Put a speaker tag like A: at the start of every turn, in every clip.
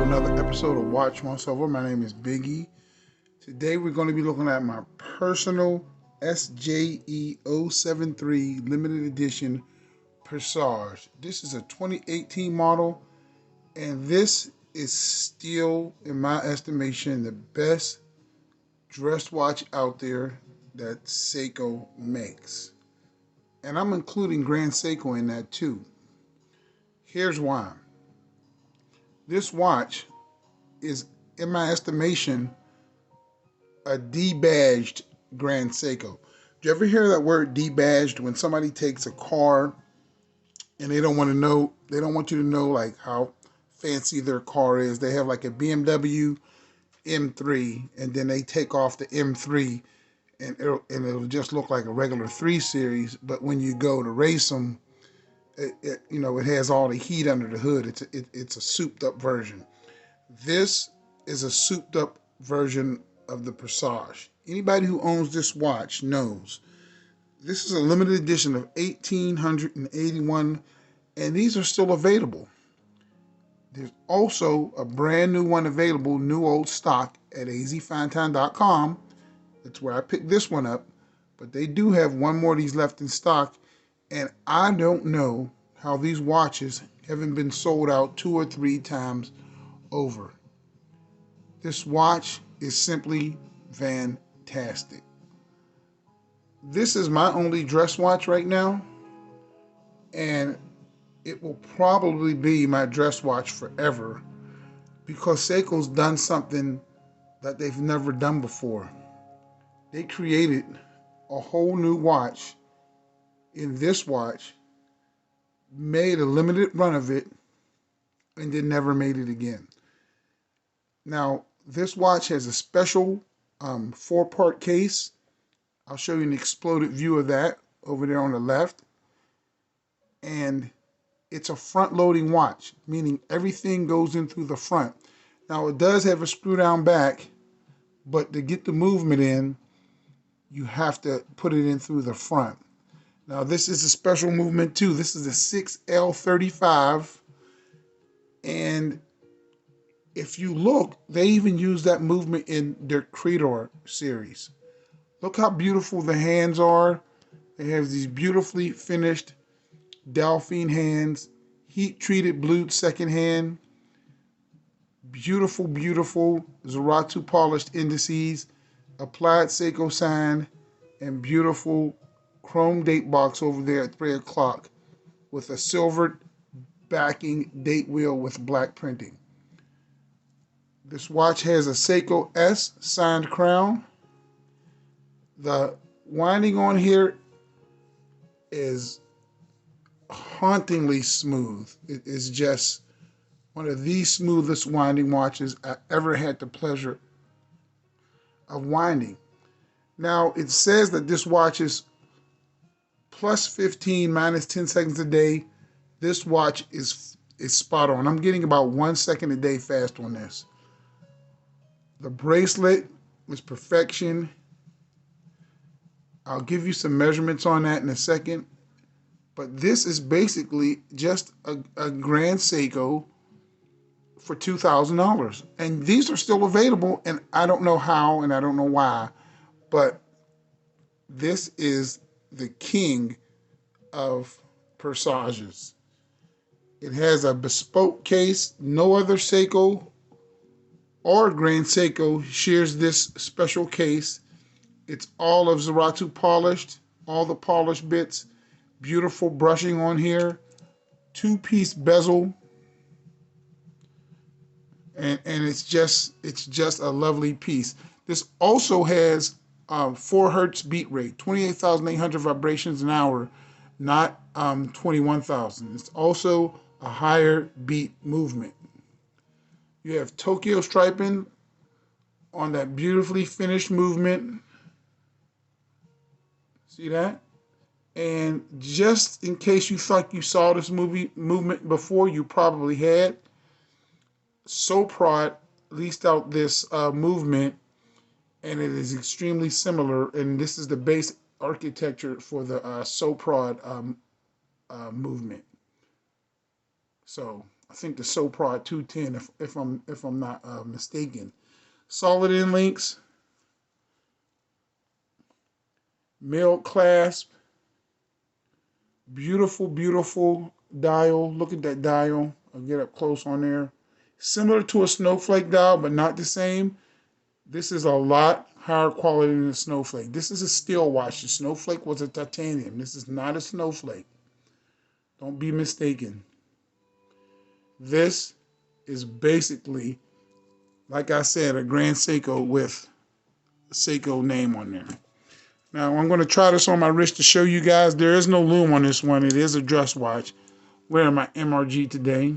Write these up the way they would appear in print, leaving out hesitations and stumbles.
A: another episode of Watch Once Over. My name is Biggie. Today we're going to be looking at my personal SJE073 Limited Edition Presage. This is a 2018 model, and this is still, in my estimation, the best dress watch out there that Seiko makes. And I'm including Grand Seiko in that too. Here's why. This watch is, in my estimation, a debadged Grand Seiko. Do you ever hear that word debadged when somebody takes a car and they don't want you to know like how fancy their car is? They have like a BMW M3 and then they take off the M3 and it'll just look like a regular 3 Series, but when you go to race them, it has all the heat under the hood. It's a souped up version. This is a souped up version of the Presage. Anybody who owns this watch knows this is a limited edition of 1881, and these are still available. There's also a brand new one available, new old stock, at azfinetime.com. That's where I picked this one up, but they do have one more of these left in stock, and I don't know how these watches haven't been sold out 2 or 3 times over. This watch is simply fantastic. This is my only dress watch right now, and it will probably be my dress watch forever because Seiko's done something that they've never done before. They created a whole new watch in this watch, made a limited run of it, and then never made it again. Now, this watch has a special 4-part case. I'll show you an exploded view of that over there on the left. And it's a front-loading watch, meaning everything goes in through the front. Now, it does have a screw-down back, but to get the movement in, you have to put it in through the front. Now, this is a special movement too. This is a 6L35, and if you look, they even use that movement in their Creator series. Look how beautiful the hands are. They have these beautifully finished Delphine hands, heat-treated blued second hand, beautiful, beautiful Zeratu polished indices, applied Seiko sign, and beautiful chrome date box over there at 3 o'clock with a silver backing date wheel with black printing. This watch has a Seiko S signed crown. The winding on here is hauntingly smooth. It is just one of the smoothest winding watches I ever had the pleasure of winding. Now, it says that this watch is plus 15, minus 10 seconds a day. This watch is spot on. I'm getting about 1 second a day fast on this. The bracelet is perfection. I'll give you some measurements on that in a second. But this is basically just a Grand Seiko for $2,000. And these are still available, and I don't know how and I don't know why. But this is the king of Presages. It has a bespoke case. No other Seiko or Grand Seiko shares this special case. It's all of Zeratu polished, all the polished bits, beautiful brushing on here, 2-piece bezel, and it's just a lovely piece. This also has 4 hertz beat rate, 28,800 vibrations an hour, not 21,000. It's also a higher beat movement. You have Tokyo striping on that beautifully finished movement. See that? And just in case you thought you saw this movement before, you probably had. Soprod leased out this movement, and it is extremely similar. And this is the base architecture for the Soprod movement. So I think the SoPro 210, if I'm not mistaken. Solid end links, male clasp, beautiful, beautiful dial. Look at that dial. I'll get up close on there. Similar to a snowflake dial, but not the same. This is a lot higher quality than a snowflake. This is a steel watch. The snowflake was a titanium. This is not a snowflake. Don't be mistaken. This is basically, like I said, a Grand Seiko with a Seiko name on there. Now I'm going to try this on my wrist to show you guys. There is no lume on this one. It is a dress watch. Wearing my MRG today.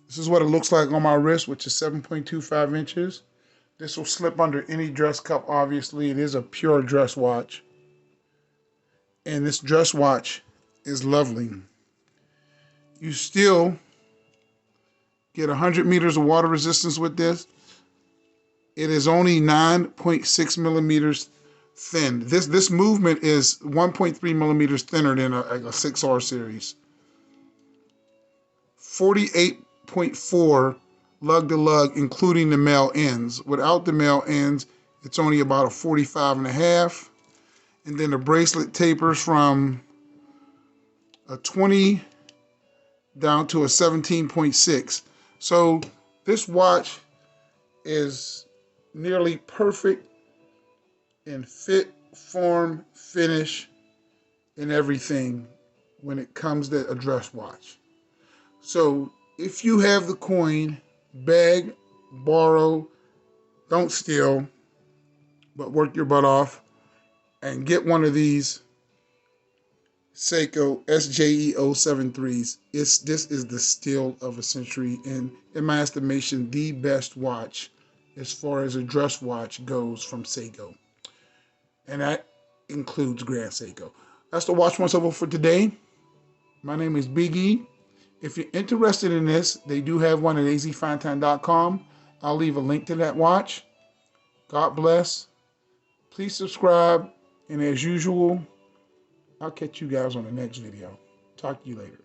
A: This is what it looks like on my wrist, which is 7.25 inches. This will slip under any dress cup, obviously. It is a pure dress watch. And this dress watch is lovely. You still get 100 meters of water resistance with this. It is only 9.6 millimeters thin. This movement is 1.3 millimeters thinner than a 6R series. 48.4 lug to lug, including the male ends. Without the male ends, it's only about a 45.5. And then the bracelet tapers from a 20 down to a 17.6. So this watch is nearly perfect in fit, form, finish, and everything when it comes to a dress watch. So if you have the coin, beg, borrow, don't steal, but work your butt off and get one of these Seiko SJE073s. This is the steal of a century, and in my estimation, the best watch as far as a dress watch goes from Seiko. And that includes Grand Seiko. That's the watch once over for today. My name is Big E. If you're interested in this, they do have one at azfintime.com. I'll leave a link to that watch. God bless. Please subscribe. And as usual, I'll catch you guys on the next video. Talk to you later.